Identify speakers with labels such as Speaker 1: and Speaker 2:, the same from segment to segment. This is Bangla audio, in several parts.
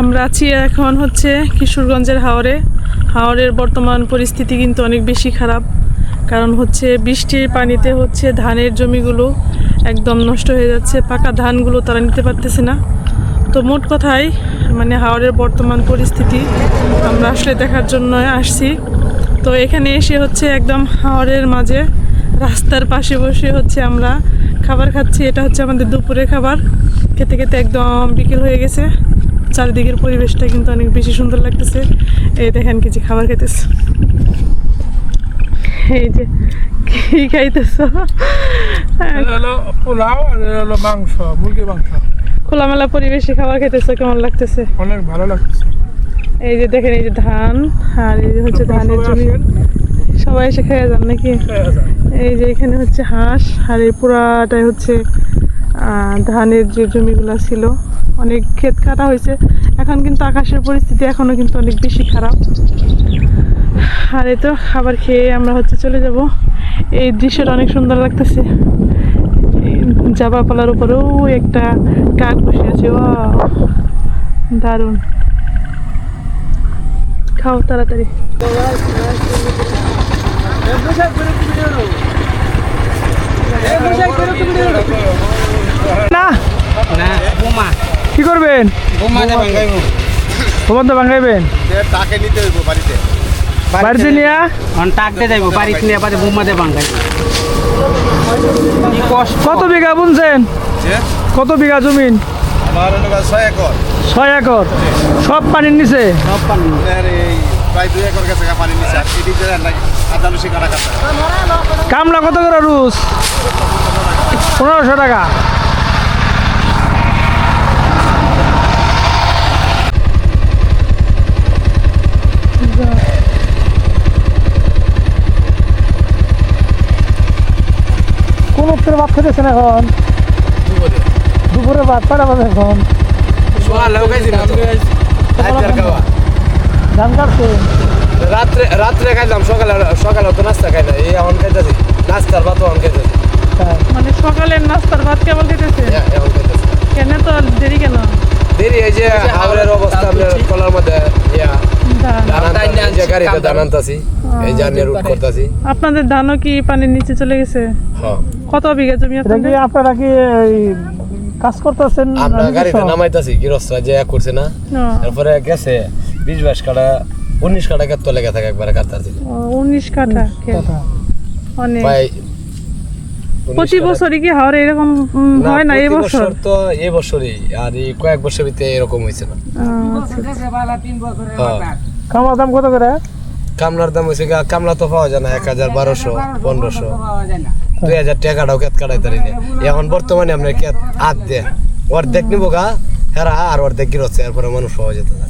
Speaker 1: আমরা আছি এখন হচ্ছে কিশোরগঞ্জের হাওরের বর্তমান পরিস্থিতি কিন্তু অনেক বেশি খারাপ। কারণ হচ্ছে বৃষ্টির পানিতে হচ্ছে ধানের জমিগুলো একদম নষ্ট হয়ে যাচ্ছে, পাকা ধানগুলো তারা নিতে পারতেছে না। তো মোট কথায় মানে হাওরের বর্তমান পরিস্থিতি আমরা আসলে দেখার জন্য আসছি। তো এখানে এসে হচ্ছে একদম হাওরের মাঝে রাস্তার পাশে বসে হচ্ছে আমরা খাবার খাচ্ছি। এটা হচ্ছে আমাদের দুপুরের খাবার। খেতে খেতে একদম বিকেল হয়ে গেছে। চারিদিকের পরিবেশটা কিন্তু অনেক বেশি সুন্দর লাগতেছে। এই দেখেন কিছু খাবার খাইতেছে, এই যে কি খাইতেছ?
Speaker 2: পোলাও আর হলো মাংস, মুরগির মাংস।
Speaker 1: খোলামেলা পরিবেশে খাবার খাইতেছ, কেমন লাগতেছে?
Speaker 2: অনেক ভালো লাগতেছে।
Speaker 1: এই যে দেখেন, এই যে ধান, আর এই যে হচ্ছে ধানের জমি। সবাই এসে খেয়ে যান নাকি? এই যে এখানে হচ্ছে হাঁস, আর এই পুরাটাই হচ্ছে ধানের যে জমিগুলো ছিল, অনেক ক্ষেত কাটা হয়েছে। এখন কিন্তু আকাশের পরিস্থিতি এখনো কিন্তু অনেক বেশি খারাপ। আর এই তো খাবার খেয়ে আমরা হচ্ছে চলে যাব। এই দৃশ্যটা অনেক সুন্দর লাগতেছে। জাবাপালার উপরেও একটা কাক বসে আছে, দারুণ। খাও তাড়াতাড়ি। না
Speaker 3: না বোমা
Speaker 1: কি করবেন?
Speaker 3: বোমাতে ভাঙাইবো।
Speaker 1: বোমা তো ভাঙাইবেন?
Speaker 4: তাকে নিতে হইব বাড়িতে।
Speaker 1: বাড়িতে নিয়ে
Speaker 3: টাকতে যাইবো, বাড়িতে নিয়ে বাদে বোমাতে ভাঙাইবো।
Speaker 1: কত বিঘা বুনছেন? কত বিঘা জমিন?
Speaker 4: আমার হলো 6 একর।
Speaker 1: 6 একর। সব পানির নিচে?
Speaker 3: সব পানি
Speaker 4: আর এই প্রায় 2 একর কাছে পানি নিচে। আর এটি যে আদালসি কাটা কাটা।
Speaker 1: কামলা কত করে রুস? 1500 টাকা। কোন উত্তরে ভাত খেতেছেন এখন? দুপুরে ভাত কটা বাজে এখন?
Speaker 4: সকালেও খাইছি না তো। আজকের খাওয়া।
Speaker 1: ধান কাটছেন?
Speaker 4: রাত্রে খাইলাম, সকালে তো নাস্তা খাই না। এই এখন খাইতেছি নাস্তার ভাত এখন খাইতেছি।
Speaker 1: মানে সকালের নাস্তার ভাত কেবল খেতেছে?
Speaker 4: এখন খাইতেছি।
Speaker 1: কেন তো দেরি কেন?
Speaker 4: দেরি এই যে হাওড়ের অবস্থা আপনার কলার মধ্যে যে গাড়িতে ধান আনতাছি, এই জার্নি রুট করতেছি।
Speaker 1: আপনাদের ধানও কি পানির নিচে চলে গেছে?
Speaker 4: হ্যাঁ,
Speaker 1: কত বিঘা জমি আপনাদের? আপনারা কি কাজ করতেছেন?
Speaker 4: আমরা গাড়িতে নামাইতাছি, গৃহস্থ যে করছে না, তারপরে গেছে 20-22 কাটা 19 কাটা ক্ষেত লেগে থাকে একবারে কাটতাছি।
Speaker 1: 19 কাঠা ক্ষেত। অনেক।
Speaker 4: ভাই
Speaker 1: প্রতি বছরই কি হাওড়ে এরকম হয় না? এই বছর
Speaker 4: তো এই বছরই, আর এই কয়েক বছর ভিতরে এরকম হয়েছে না।
Speaker 1: কামলা দাম কত করে?
Speaker 4: কামলার দাম হয়েছে, কামলা তো পাওয়া যায় না। 1000, 1200, 1500, 2000 টাকাটাও ক্ষেত কাটাইতে পারি না। এখন বর্তমানে আপনার ক্ষেত অর্ধেক নিবো গা হেরা, আর অর্ধেক গিরচ্ছে, এরপরে মানুষ পাওয়া যেত না।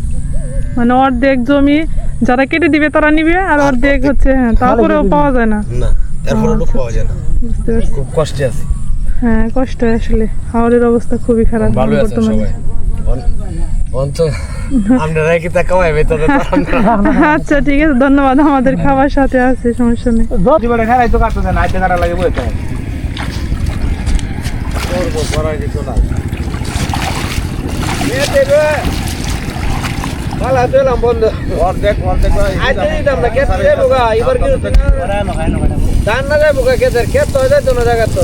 Speaker 1: মানে অর্ধেক জমি যারা কেটে দিবে তারা নিবে, আর অর্ধেক হচ্ছে তারপরেও পাওয়া যায় না।
Speaker 4: না, এরপরে লোক পাওয়া যায় না।
Speaker 1: বুঝতে পারছি।
Speaker 4: খুব কষ্টে আছে।
Speaker 1: হ্যাঁ, কষ্ট আসলে। হাওড়ের অবস্থা খুবই খারাপ
Speaker 4: ভালো আছে
Speaker 1: বর্তমানে।
Speaker 4: সবাই। আপনারা কি তা খাওয়াই তবে
Speaker 1: আচ্ছা ঠিক আছে, ধন্যবাদ। আমাদের খাবার সাথে আছে, সমস্যা নেই।
Speaker 4: ধান না যাবো ক্ষেতের ক্ষেত তো যাইতো না জায়গা তো